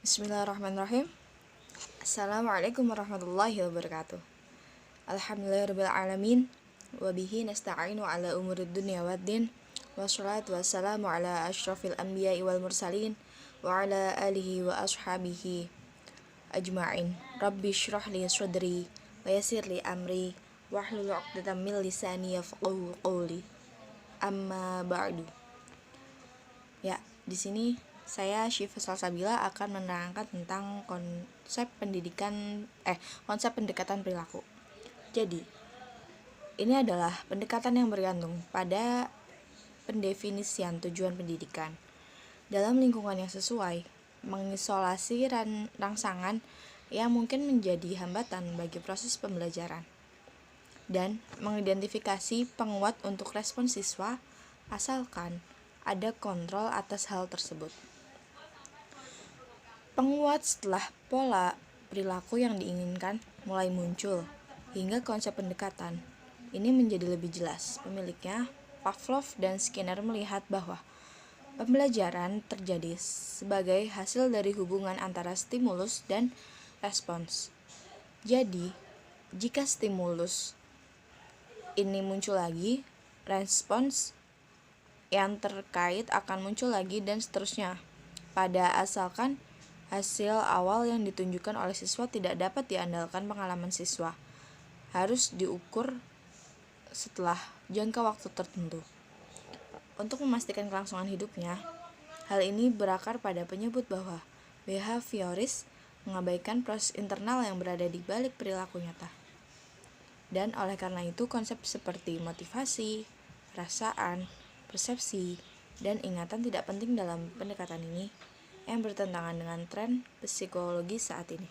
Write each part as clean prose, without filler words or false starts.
Bismillahirrahmanirrahim. Assalamualaikum warahmatullahi wabarakatuh. Alhamdulillahirrahmanirrahim. Wabihi nasta'inu ala umurid dunia waddin. Wassalatu wassalamu ala ashrafil anbiya'i wal mursalin. Wa ala alihi wa ashabihi ajma'in. Rabbi syrah li sadri wa yassir li amri wahlul 'uqdatam min lisani yafqahu qawli. Amma ba'du. Ya, di sini saya Syifa Salsabila akan menerangkan tentang konsep pendekatan perilaku. Jadi, ini adalah pendekatan yang bergantung pada pendefinisian tujuan pendidikan. Dalam lingkungan yang sesuai, mengisolasi rangsangan yang mungkin menjadi hambatan bagi proses pembelajaran, dan mengidentifikasi penguat untuk respon siswa asalkan ada kontrol atas hal tersebut. Penguat setelah pola perilaku yang diinginkan mulai muncul, hingga konsep pendekatan ini menjadi lebih jelas. Pemiliknya, Pavlov dan Skinner, melihat bahwa pembelajaran terjadi sebagai hasil dari hubungan antara stimulus dan respons. Jadi, jika stimulus ini muncul lagi, respons yang terkait akan muncul lagi, dan seterusnya. Pada asalkan hasil awal yang ditunjukkan oleh siswa tidak dapat diandalkan, pengalaman siswa harus diukur setelah jangka waktu tertentu. Untuk memastikan kelangsungan hidupnya, hal ini berakar pada penyebut bahwa behavioris mengabaikan proses internal yang berada di balik perilaku nyata. Dan oleh karena itu, konsep seperti motivasi, perasaan, persepsi, dan ingatan tidak penting dalam pendekatan ini yang bertentangan dengan tren psikologi saat ini.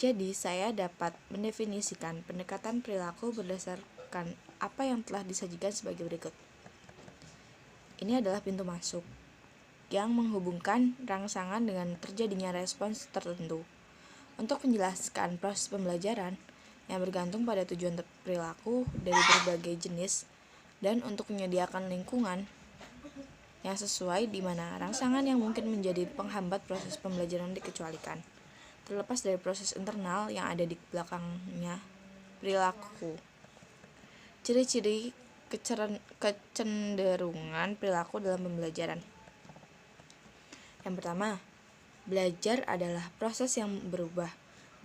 Jadi, saya dapat mendefinisikan pendekatan perilaku berdasarkan apa yang telah disajikan sebagai berikut. Ini adalah pintu masuk yang menghubungkan rangsangan dengan terjadinya respons tertentu. Untuk menjelaskan proses pembelajaran yang bergantung pada tujuan perilaku dari berbagai jenis, dan untuk menyediakan lingkungan yang sesuai di mana rangsangan yang mungkin menjadi penghambat proses pembelajaran dikecualikan, terlepas dari proses internal yang ada di belakangnya perilaku. Ciri-ciri kecenderungan perilaku dalam pembelajaran. Yang pertama, belajar adalah proses yang berubah,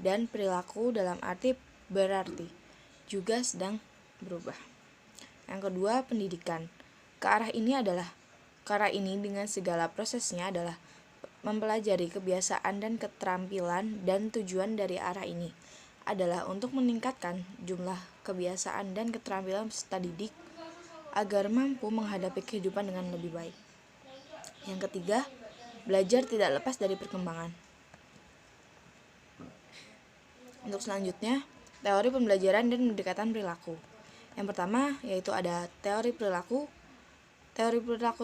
dan perilaku dalam arti berarti juga sedang berubah. Yang kedua, pendidikan. Ke arah ini dengan segala prosesnya adalah mempelajari kebiasaan dan keterampilan, dan tujuan dari arah ini adalah untuk meningkatkan jumlah kebiasaan dan keterampilan peserta didik agar mampu menghadapi kehidupan dengan lebih baik. Yang ketiga, belajar tidak lepas dari perkembangan. Untuk selanjutnya, teori pembelajaran dan pendekatan perilaku. Yang pertama yaitu ada teori perilaku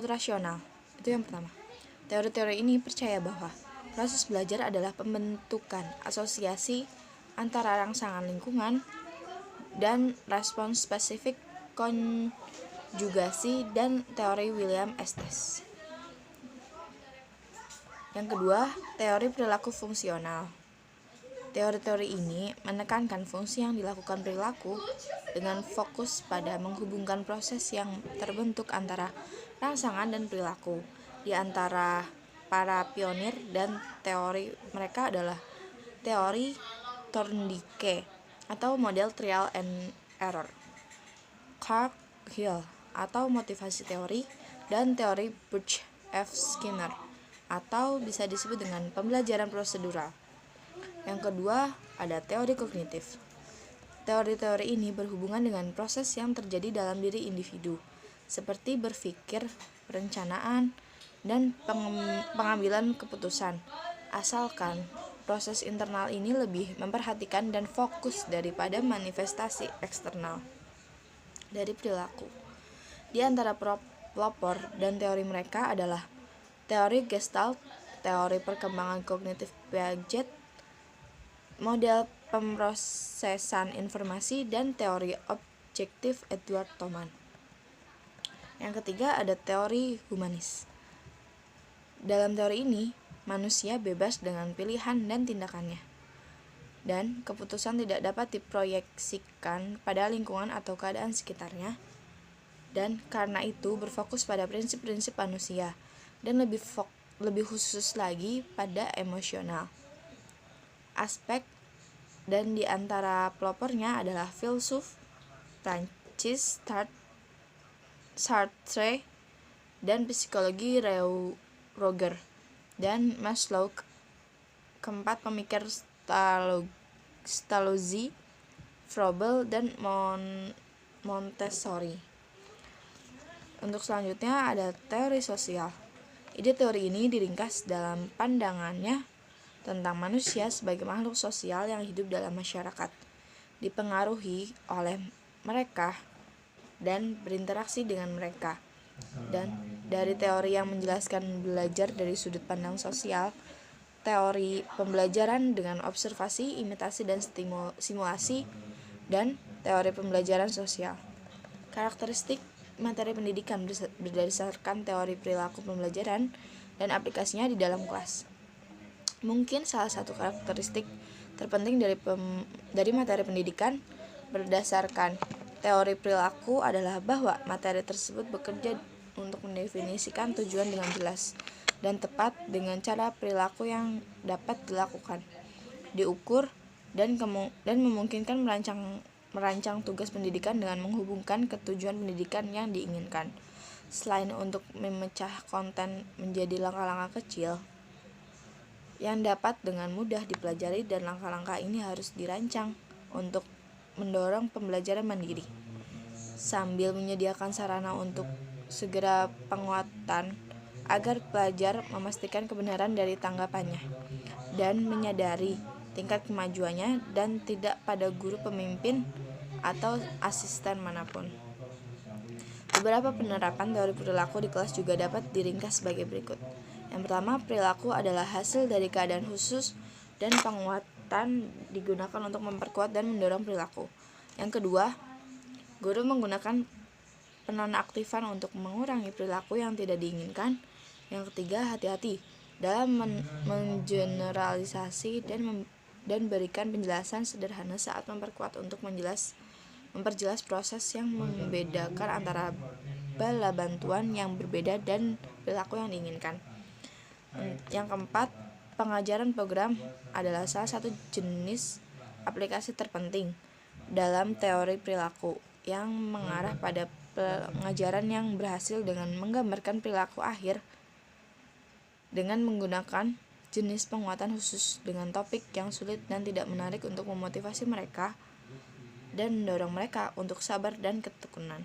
rasional. Itu yang pertama. Teori-teori ini percaya bahwa proses belajar adalah pembentukan asosiasi antara rangsangan lingkungan dan respons spesifik, konjugasi, dan teori William Estes. Yang kedua, teori perilaku fungsional. Teori-teori ini menekankan fungsi yang dilakukan perilaku dengan fokus pada menghubungkan proses yang terbentuk antara rangsangan dan perilaku. Di antara para pionir dan teori mereka adalah teori Thorndike atau model trial and error, Cargill atau motivasi teori, dan teori Birch F. Skinner atau bisa disebut dengan pembelajaran prosedural. Yang kedua, ada teori kognitif. Teori-teori ini berhubungan dengan proses yang terjadi dalam diri individu, seperti berpikir, perencanaan, dan pengambilan keputusan, asalkan proses internal ini lebih memperhatikan dan fokus daripada manifestasi eksternal dari perilaku. Di antara pelopor dan teori mereka adalah teori Gestalt, teori perkembangan kognitif Piaget, model pemrosesan informasi, dan teori objektif Edward Thoman. Yang ketiga ada teori humanis. Dalam teori ini, manusia bebas dengan pilihan dan tindakannya, dan keputusan tidak dapat diproyeksikan pada lingkungan atau keadaan sekitarnya, dan karena itu berfokus pada prinsip-prinsip manusia, dan lebih khusus lagi pada emosional aspek. Dan di antara pelopornya adalah filsuf Prancis Sartre dan psikologi Roger dan Maslow. Keempat, pemikir Stalozzi, Froebel, dan Montessori. Untuk selanjutnya ada teori sosial. Ide teori ini diringkas dalam pandangannya tentang manusia sebagai makhluk sosial yang hidup dalam masyarakat, dipengaruhi oleh mereka dan berinteraksi dengan mereka. Dan dari teori yang menjelaskan belajar dari sudut pandang sosial, teori pembelajaran dengan observasi, imitasi, dan simulasi, dan teori pembelajaran sosial. Karakteristik materi pendidikan berdasarkan teori perilaku pembelajaran dan aplikasinya di dalam kelas. Mungkin salah satu karakteristik terpenting dari materi pendidikan berdasarkan teori perilaku adalah bahwa materi tersebut bekerja untuk mendefinisikan tujuan dengan jelas dan tepat dengan cara perilaku yang dapat dilakukan, diukur, dan memungkinkan merancang tugas pendidikan dengan menghubungkan ke tujuan pendidikan yang diinginkan. Selain untuk memecah konten menjadi langkah-langkah kecil yang dapat dengan mudah dipelajari, dan langkah-langkah ini harus dirancang untuk mendorong pembelajaran mandiri, sambil menyediakan sarana untuk segera penguatan agar pelajar memastikan kebenaran dari tanggapannya dan menyadari tingkat kemajuannya, dan tidak pada guru pemimpin atau asisten manapun. Beberapa penerapan teori perilaku di kelas juga dapat diringkas sebagai berikut. Yang pertama, perilaku adalah hasil dari keadaan khusus dan penguatan digunakan untuk memperkuat dan mendorong perilaku. Yang kedua, guru menggunakan penonaktifan untuk mengurangi perilaku yang tidak diinginkan. Yang ketiga, hati-hati dalam mengeneralisasi dan berikan penjelasan sederhana saat memperkuat untuk memperjelas proses yang membedakan antara bala bantuan yang berbeda dan perilaku yang diinginkan. Yang keempat, pengajaran program adalah salah satu jenis aplikasi terpenting dalam teori perilaku yang mengarah pada pengajaran yang berhasil dengan menggambarkan perilaku akhir dengan menggunakan jenis penguatan khusus dengan topik yang sulit dan tidak menarik untuk memotivasi mereka dan mendorong mereka untuk sabar dan ketekunan.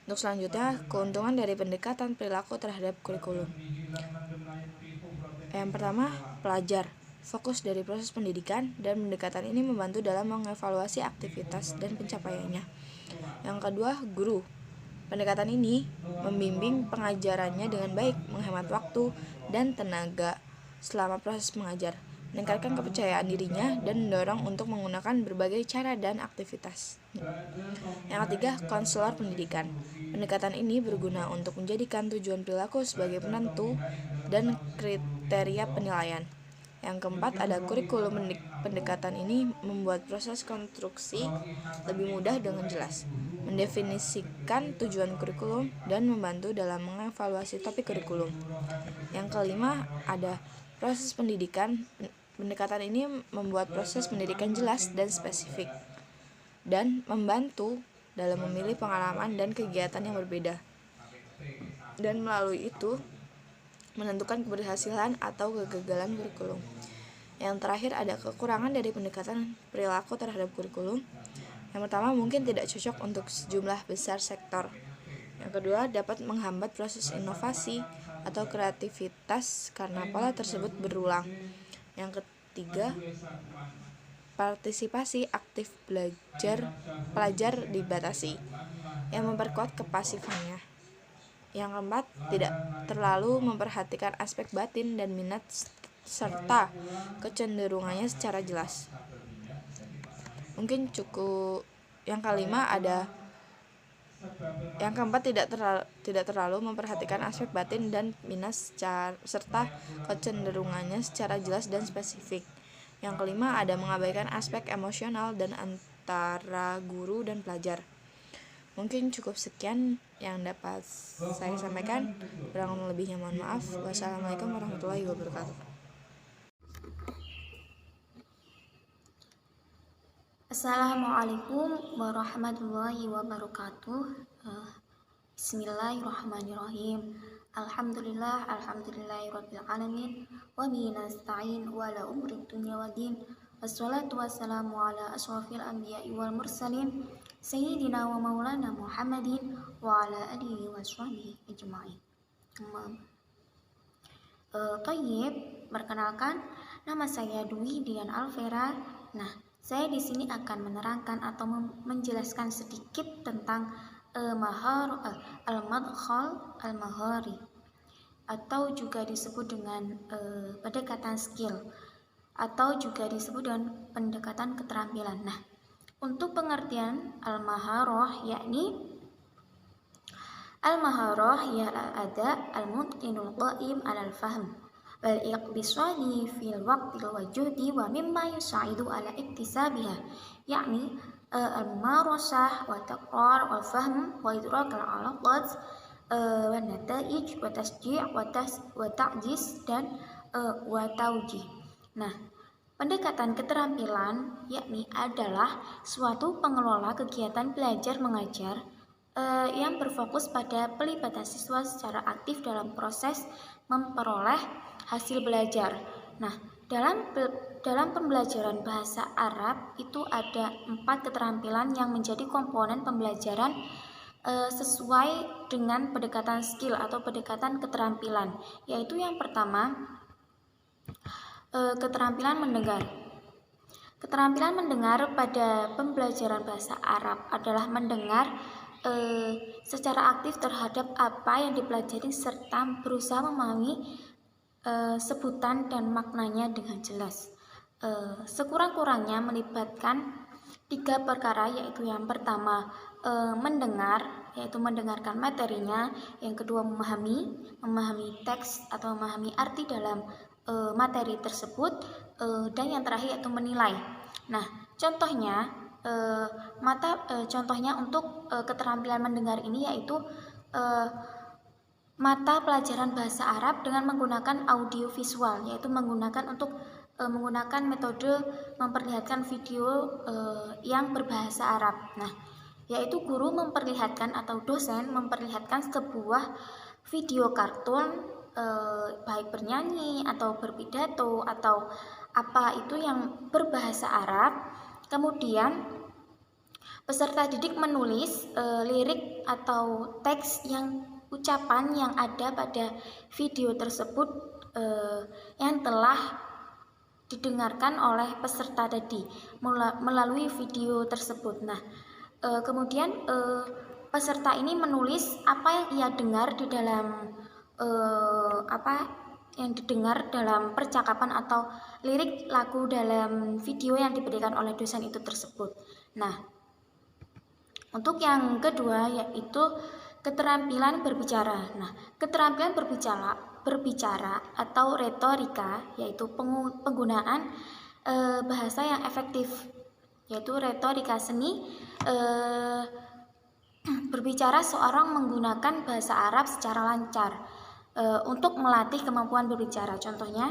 Untuk selanjutnya, keuntungan dari pendekatan perilaku terhadap kurikulum. Yang pertama, pelajar. Fokus dari proses pendidikan, dan pendekatan ini membantu dalam mengevaluasi aktivitas dan pencapaiannya. Yang kedua, guru. Pendekatan ini membimbing pengajarannya dengan baik, menghemat waktu dan tenaga selama proses mengajar, meningkatkan kepercayaan dirinya, dan mendorong untuk menggunakan berbagai cara dan aktivitas. Yang ketiga, konselor pendidikan. Pendekatan ini berguna untuk menjadikan tujuan perilaku sebagai penentu dan kriteria penilaian. Yang keempat, ada kurikulum. Pendekatan ini membuat proses konstruksi lebih mudah dengan jelas, mendefinisikan tujuan kurikulum, dan membantu dalam mengevaluasi topik kurikulum. Yang kelima, ada proses pendidikan. Pendekatan ini membuat proses pendidikan jelas dan spesifik, dan membantu dalam memilih pengalaman dan kegiatan yang berbeda, dan melalui itu menentukan keberhasilan atau kegagalan kurikulum. Yang terakhir, ada kekurangan dari pendekatan perilaku terhadap kurikulum. Yang pertama, mungkin tidak cocok untuk sejumlah besar sektor. Yang kedua, dapat menghambat proses inovasi atau kreativitas karena pola tersebut berulang. Yang ketiga, partisipasi aktif pelajar dibatasi, yang memperkuat kepasifannya. Yang keempat, tidak terlalu memperhatikan aspek batin dan minat serta kecenderungannya secara jelas. Mungkin cukup. Yang kelima, ada Yang keempat, tidak terlalu memperhatikan aspek batin dan minus serta kecenderungannya secara jelas dan spesifik. Yang kelima, ada mengabaikan aspek emosional dan antara guru dan pelajar. Mungkin cukup sekian yang dapat saya sampaikan. Kurang lebihnya mohon maaf. Wassalamualaikum warahmatullahi wabarakatuh. Assalamualaikum warahmatullahi wabarakatuh. Bismillahirrahmanirrahim. Alhamdulillahirabbil alamin wa bihi nasta'in wa la umuri dunya waddin. Wassalatu wassalamu ala asyrafil anbiya'i wal mursalin sayyidina wa maulana Muhammadin wa ala alihi wa sahbihi ajma'in. Perkenalkan, nama saya Dwi Dian Alvera. Nah, saya di sini akan menerangkan atau menjelaskan sedikit tentang al-madkhal al-mahari, atau juga disebut dengan pendekatan skill, atau juga disebut dengan pendekatan keterampilan. Nah, untuk pengertian al-maharah, yakni al-maharah ya al-ada al-mutqinul qa'im al-fahm wal iqtisadi fil waqtil wajudi wa mimma yusaidu ala iktisabiha, yakni al-marasah wa taqrar wa fahm wa idrak al-alaqat wa nataij wa tasji' wa ta'jiz dan wa taujih. Nah, pendekatan keterampilan yakni adalah suatu pengelola kegiatan belajar mengajar yang berfokus pada pelibatan siswa secara aktif dalam proses memperoleh hasil belajar. Nah, dalam pembelajaran bahasa Arab itu ada 4 keterampilan yang menjadi komponen pembelajaran sesuai dengan pendekatan skill atau pendekatan keterampilan, yaitu yang pertama, keterampilan mendengar. Keterampilan mendengar pada pembelajaran bahasa Arab adalah mendengar secara aktif terhadap apa yang dipelajari serta berusaha memahami sebutan dan maknanya dengan jelas. Sekurang-kurangnya melibatkan 3 perkara, yaitu yang pertama mendengar, yaitu mendengarkan materinya, yang kedua memahami teks atau memahami arti dalam materi tersebut, dan yang terakhir yaitu menilai. Nah, contohnya untuk keterampilan mendengar ini yaitu mata pelajaran bahasa Arab dengan menggunakan audio visual, yaitu menggunakan metode memperlihatkan video yang berbahasa Arab. Nah, yaitu guru memperlihatkan atau dosen memperlihatkan sebuah video kartun, baik bernyanyi atau berpidato atau apa itu yang berbahasa Arab. Kemudian peserta didik menulis lirik atau teks ucapan yang ada pada video tersebut yang telah didengarkan oleh peserta tadi melalui video tersebut. Nah, kemudian peserta ini menulis apa yang ia dengar di dalam dalam percakapan atau lirik lagu dalam video yang diberikan oleh dosen itu tersebut. Nah, untuk yang kedua yaitu keterampilan berbicara. Nah, keterampilan berbicara atau retorika yaitu penggunaan bahasa yang efektif, yaitu retorika seni berbicara seorang menggunakan bahasa Arab secara lancar untuk melatih kemampuan berbicara. Contohnya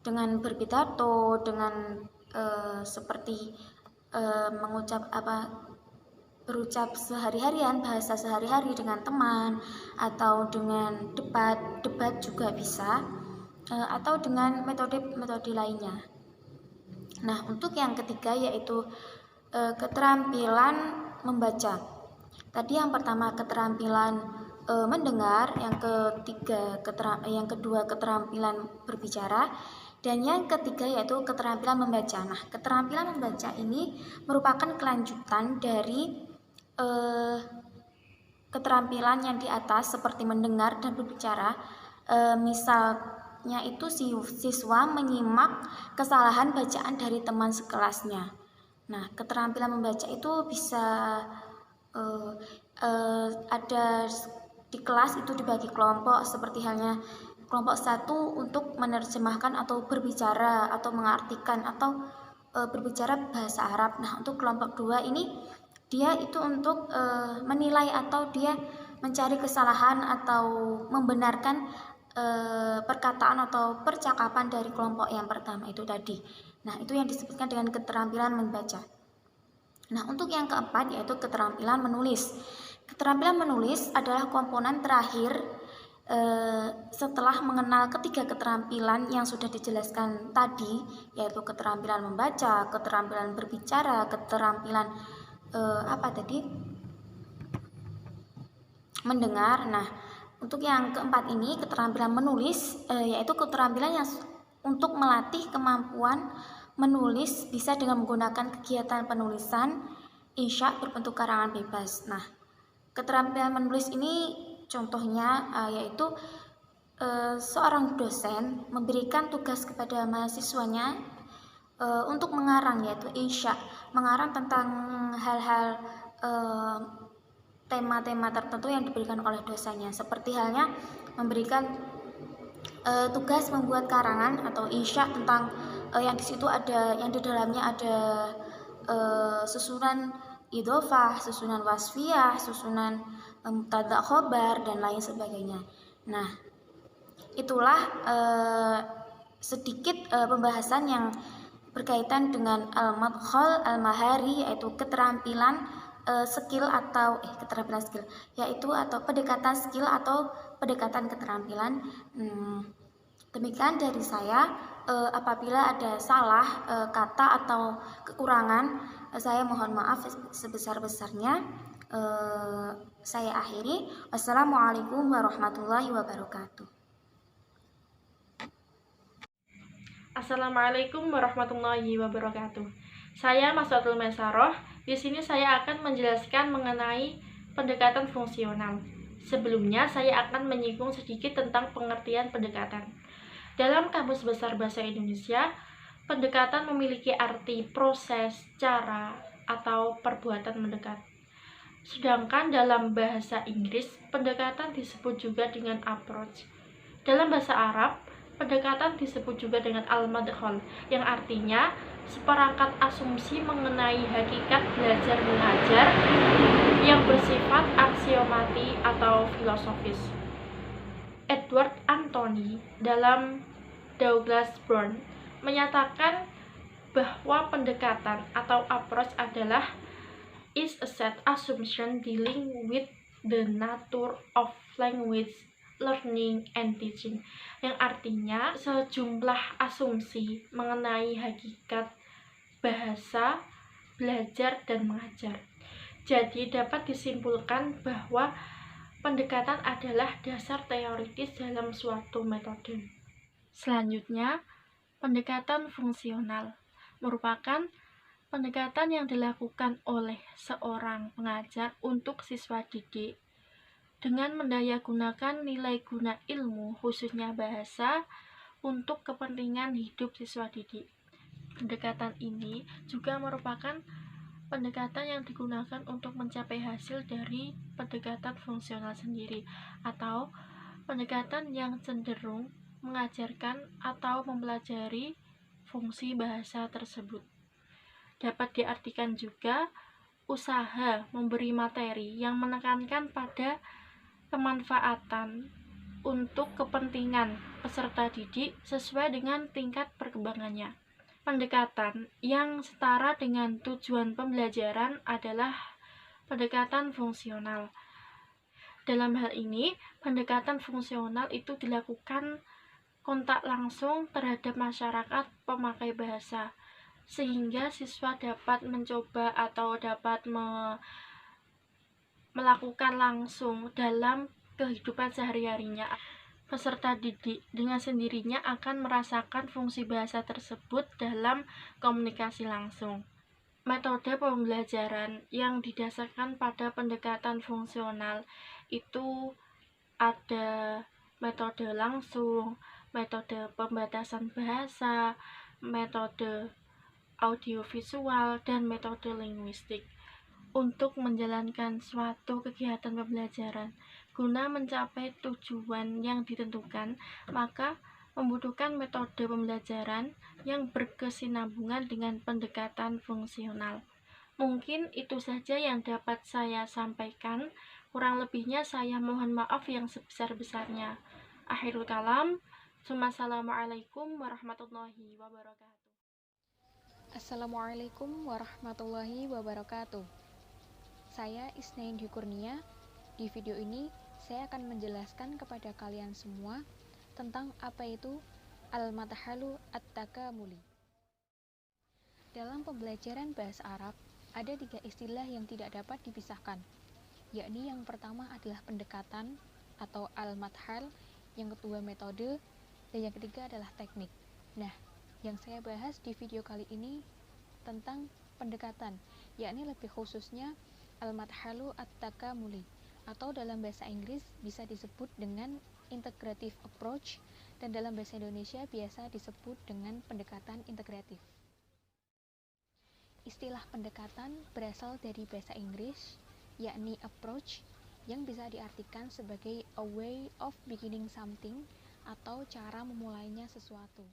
dengan berpidato, dengan seperti berucap sehari-harian, bahasa sehari-hari dengan teman, atau dengan debat juga bisa, atau dengan metode lainnya. Nah, untuk yang ketiga yaitu keterampilan membaca. Tadi yang pertama keterampilan mendengar, yang kedua keterampilan berbicara, dan yang ketiga yaitu keterampilan membaca. Nah, keterampilan membaca ini merupakan kelanjutan dari keterampilan yang di atas seperti mendengar dan berbicara. Misalnya itu siswa menyimak kesalahan bacaan dari teman sekelasnya. Nah, keterampilan membaca itu bisa ada di kelas itu dibagi kelompok, seperti halnya kelompok satu untuk menerjemahkan atau berbicara atau mengartikan atau berbicara bahasa Arab. Nah, untuk kelompok dua ini dia itu untuk menilai atau dia mencari kesalahan atau membenarkan perkataan atau percakapan dari kelompok yang pertama itu tadi. Nah, itu yang disebutkan dengan keterampilan membaca. Nah, untuk yang keempat yaitu keterampilan menulis. Keterampilan menulis adalah komponen terakhir setelah mengenal ketiga keterampilan yang sudah dijelaskan tadi, yaitu keterampilan membaca, keterampilan berbicara, keterampilan mendengar. Nah, untuk yang keempat ini keterampilan menulis yaitu keterampilan yang untuk melatih kemampuan menulis bisa dengan menggunakan kegiatan penulisan insya berbentuk karangan bebas. Nah, keterampilan menulis ini contohnya yaitu seorang dosen memberikan tugas kepada mahasiswanya untuk mengarang, yaitu insya, mengarang tentang hal-hal tema-tema tertentu yang diberikan oleh dosennya, seperti halnya memberikan tugas membuat karangan atau insya tentang yang di situ ada, yang di dalamnya ada susunan idhofah, susunan wasfiyah, susunan mubtada khobar dan lain sebagainya. Nah, itulah sedikit pembahasan yang berkaitan dengan al-madkhal al-mahari, yaitu keterampilan skill atau keterampilan skill, yaitu atau pendekatan skill atau pendekatan keterampilan. Demikian dari saya. Apabila ada salah kata atau kekurangan, saya mohon maaf sebesar-besarnya. Saya akhiri. Wassalamualaikum warahmatullahi wabarakatuh. Assalamualaikum warahmatullahi wabarakatuh. Saya Maswatul Mesaroh. Di sini saya akan menjelaskan mengenai pendekatan fungsional. Sebelumnya saya akan menyinggung sedikit tentang pengertian pendekatan. Dalam Kamus Besar Bahasa Indonesia, pendekatan memiliki arti proses, cara, atau perbuatan mendekat. Sedangkan dalam bahasa Inggris, pendekatan disebut juga dengan approach. Dalam bahasa Arab, pendekatan disebut juga dengan al-madkhal, yang artinya seperangkat asumsi mengenai hakikat belajar mengajar yang bersifat aksiomati atau filosofis. Edward Anthony dalam Douglas Bourne menyatakan bahwa pendekatan atau approach adalah is a set assumption dealing with the nature of language, learning, and teaching, yang artinya sejumlah asumsi mengenai hakikat bahasa, belajar, dan mengajar. Jadi dapat disimpulkan bahwa pendekatan adalah dasar teoritis dalam suatu metode. Selanjutnya, pendekatan fungsional merupakan pendekatan yang dilakukan oleh seorang pengajar untuk siswa didik dengan mendayagunakan nilai guna ilmu, khususnya bahasa, untuk kepentingan hidup siswa didik. Pendekatan ini juga merupakan pendekatan yang digunakan untuk mencapai hasil dari pendekatan fungsional sendiri, atau pendekatan yang cenderung mengajarkan atau mempelajari fungsi bahasa tersebut. Dapat diartikan juga usaha memberi materi yang menekankan pada kemanfaatan untuk kepentingan peserta didik sesuai dengan tingkat perkembangannya. Pendekatan yang setara dengan tujuan pembelajaran adalah pendekatan fungsional. Dalam hal ini, pendekatan fungsional itu dilakukan kontak langsung terhadap masyarakat pemakai bahasa, sehingga siswa dapat mencoba atau dapat melakukan langsung dalam kehidupan sehari-harinya. Peserta didik dengan sendirinya akan merasakan fungsi bahasa tersebut dalam komunikasi langsung. Metode pembelajaran yang didasarkan pada pendekatan fungsional itu ada metode langsung, metode pembatasan bahasa, metode audiovisual, dan metode linguistik. untuk menjalankan suatu kegiatan pembelajaran. Guna mencapai tujuan yang ditentukan, maka membutuhkan metode pembelajaran yang berkesinambungan dengan pendekatan fungsional. Mungkin itu saja yang dapat saya sampaikan. Kurang lebihnya saya mohon maaf yang sebesar-besarnya. Akhirul kalam. Assalamualaikum warahmatullahi wabarakatuh. Assalamualaikum warahmatullahi wabarakatuh. Saya Isnain Dwi Kurnia. Di video ini saya akan menjelaskan kepada kalian semua tentang apa itu al-madhalu at-takamuli. Dalam pembelajaran bahasa Arab, ada 3 istilah yang tidak dapat dipisahkan, yakni yang pertama adalah pendekatan atau al-madhal, yang kedua metode, dan yang ketiga adalah teknik. Nah, yang saya bahas di video kali ini tentang pendekatan, yakni lebih khususnya al-madhalu at-takamuli, atau dalam bahasa Inggris bisa disebut dengan integrative approach, dan dalam bahasa Indonesia biasa disebut dengan pendekatan integratif. Istilah pendekatan berasal dari bahasa Inggris, yakni approach, yang bisa diartikan sebagai a way of beginning something, atau cara memulainya sesuatu.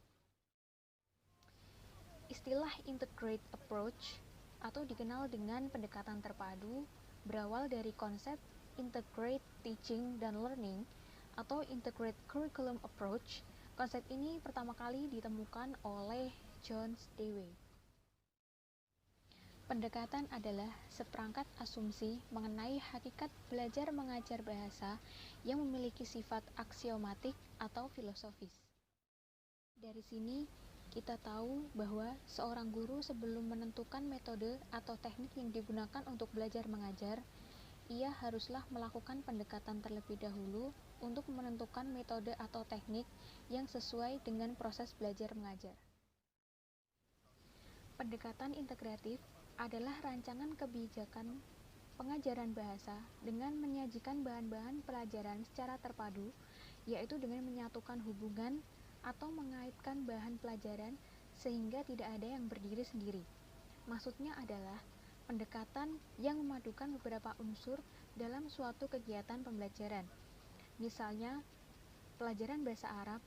Istilah integrate approach, atau dikenal dengan pendekatan terpadu, berawal dari konsep integrate teaching dan learning, atau integrate curriculum approach. Konsep ini pertama kali ditemukan oleh John Dewey. Pendekatan adalah seperangkat asumsi mengenai hakikat belajar mengajar bahasa yang memiliki sifat aksiomatik atau filosofis. Dari sini, kita tahu bahwa seorang guru sebelum menentukan metode atau teknik yang digunakan untuk belajar mengajar, ia haruslah melakukan pendekatan terlebih dahulu untuk menentukan metode atau teknik yang sesuai dengan proses belajar mengajar. Pendekatan integratif adalah rancangan kebijakan pengajaran bahasa dengan menyajikan bahan-bahan pelajaran secara terpadu, yaitu dengan menyatukan hubungan atau mengaitkan bahan pelajaran sehingga tidak ada yang berdiri sendiri. Maksudnya adalah pendekatan yang memadukan beberapa unsur dalam suatu kegiatan pembelajaran. Misalnya, pelajaran bahasa Arab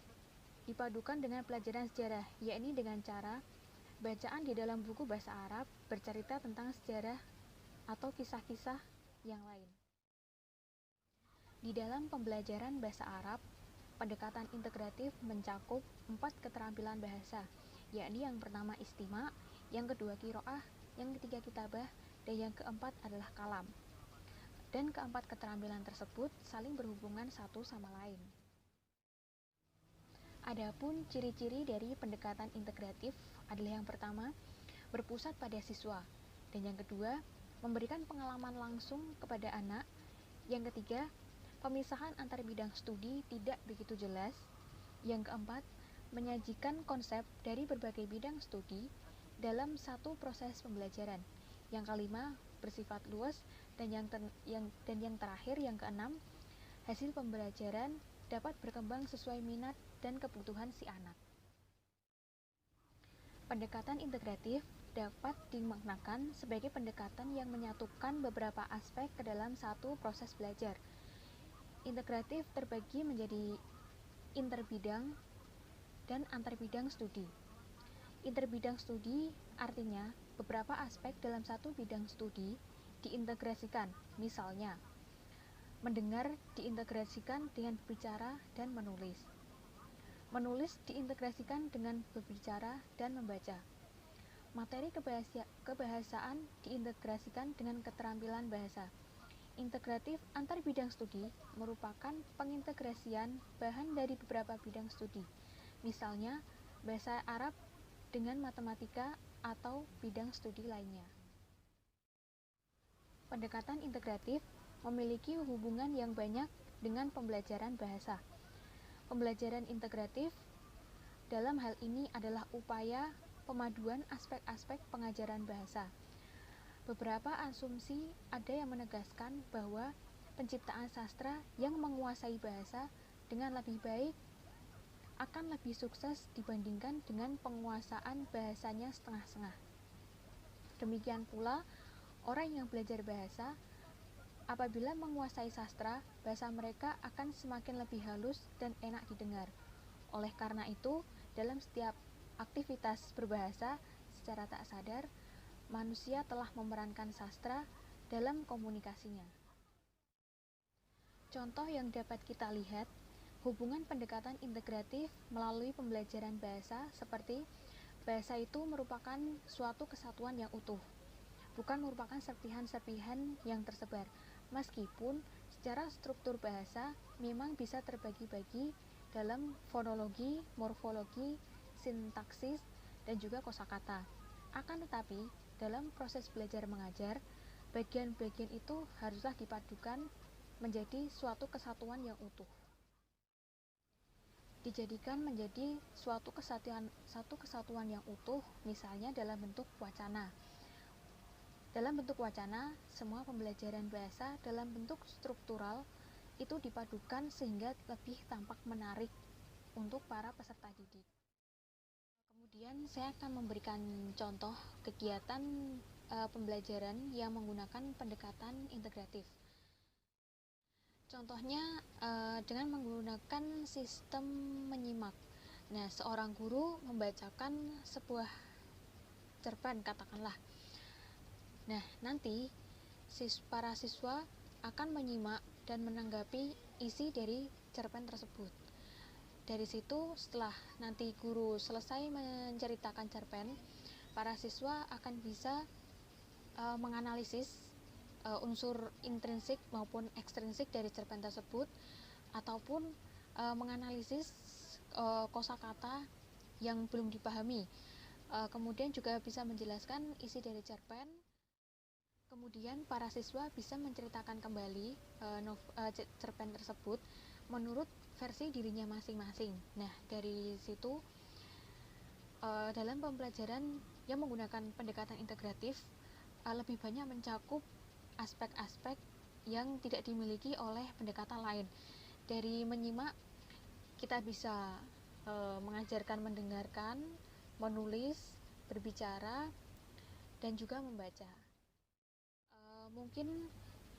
dipadukan dengan pelajaran sejarah, yakni dengan cara bacaan di dalam buku bahasa Arab bercerita tentang sejarah atau kisah-kisah yang lain. Di dalam pembelajaran bahasa Arab, pendekatan integratif mencakup 4 keterampilan bahasa, yakni yang pertama istima', yang kedua qiraah, yang ketiga kitabah, dan yang keempat adalah kalam. Dan keempat keterampilan tersebut saling berhubungan satu sama lain. Adapun ciri-ciri dari pendekatan integratif adalah yang pertama, berpusat pada siswa, dan yang kedua, memberikan pengalaman langsung kepada anak, yang ketiga, pemisahan antar bidang studi tidak begitu jelas, yang keempat, menyajikan konsep dari berbagai bidang studi dalam satu proses pembelajaran, yang kelima, bersifat luas, dan yang terakhir, yang keenam, hasil pembelajaran dapat berkembang sesuai minat dan kebutuhan si anak. Pendekatan integratif dapat dimaknakan sebagai pendekatan yang menyatukan beberapa aspek ke dalam satu proses belajar. Integratif terbagi menjadi interbidang dan antarbidang studi. Interbidang studi artinya beberapa aspek dalam satu bidang studi diintegrasikan, misalnya mendengar diintegrasikan dengan berbicara dan menulis. Menulis diintegrasikan dengan berbicara dan membaca. Materi kebahasaan diintegrasikan dengan keterampilan bahasa. Integratif antar bidang studi merupakan pengintegrasian bahan dari beberapa bidang studi, misalnya bahasa Arab dengan matematika atau bidang studi lainnya. Pendekatan integratif memiliki hubungan yang banyak dengan pembelajaran bahasa. Pembelajaran integratif dalam hal ini adalah upaya pemaduan aspek-aspek pengajaran bahasa. Beberapa asumsi ada yang menegaskan bahwa penciptaan sastra yang menguasai bahasa dengan lebih baik akan lebih sukses dibandingkan dengan penguasaan bahasanya setengah-setengah. Demikian pula, Orang yang belajar bahasa, apabila menguasai sastra, bahasa mereka akan semakin lebih halus dan enak didengar. Oleh karena itu, dalam setiap aktivitas berbahasa, secara tak sadar, manusia telah memerankan sastra dalam komunikasinya. Contoh yang dapat kita lihat, hubungan pendekatan integratif melalui pembelajaran bahasa seperti bahasa itu merupakan suatu kesatuan yang utuh, bukan merupakan serpihan-serpihan yang tersebar. Meskipun secara struktur bahasa memang bisa terbagi-bagi dalam fonologi, morfologi, sintaksis, dan juga kosakata. Akan tetapi, dalam proses belajar mengajar, bagian-bagian itu haruslah dipadukan menjadi suatu kesatuan yang utuh. Dijadikan menjadi suatu kesatuan yang utuh, misalnya dalam bentuk wacana. Dalam bentuk wacana, semua pembelajaran bahasa dalam bentuk struktural itu dipadukan sehingga lebih tampak menarik untuk para peserta didik. Kemudian saya akan memberikan contoh kegiatan pembelajaran yang menggunakan pendekatan integratif. Contohnya dengan menggunakan sistem menyimak. Nah, seorang guru membacakan sebuah cerpen katakanlah. Nah, nanti para siswa akan menyimak dan menanggapi isi dari cerpen tersebut. Dari situ, setelah nanti guru selesai menceritakan cerpen, para siswa akan bisa menganalisis unsur intrinsik maupun ekstrinsik dari cerpen tersebut, ataupun menganalisis kosakata yang belum dipahami. Kemudian juga bisa menjelaskan isi dari cerpen. Kemudian para siswa bisa menceritakan kembali cerpen tersebut menurut versi dirinya masing-masing. Nah, dari situ dalam pembelajaran yang menggunakan pendekatan integratif lebih banyak mencakup aspek-aspek yang tidak dimiliki oleh pendekatan lain. Dari menyimak, kita bisa mengajarkan mendengarkan, menulis, berbicara, dan juga membaca. Mungkin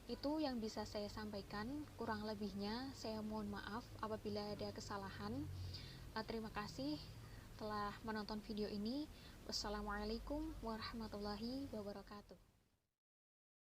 itu yang bisa saya sampaikan. Kurang lebihnya saya mohon maaf apabila ada kesalahan. Terima kasih telah menonton video ini. Wassalamualaikum warahmatullahi wabarakatuh.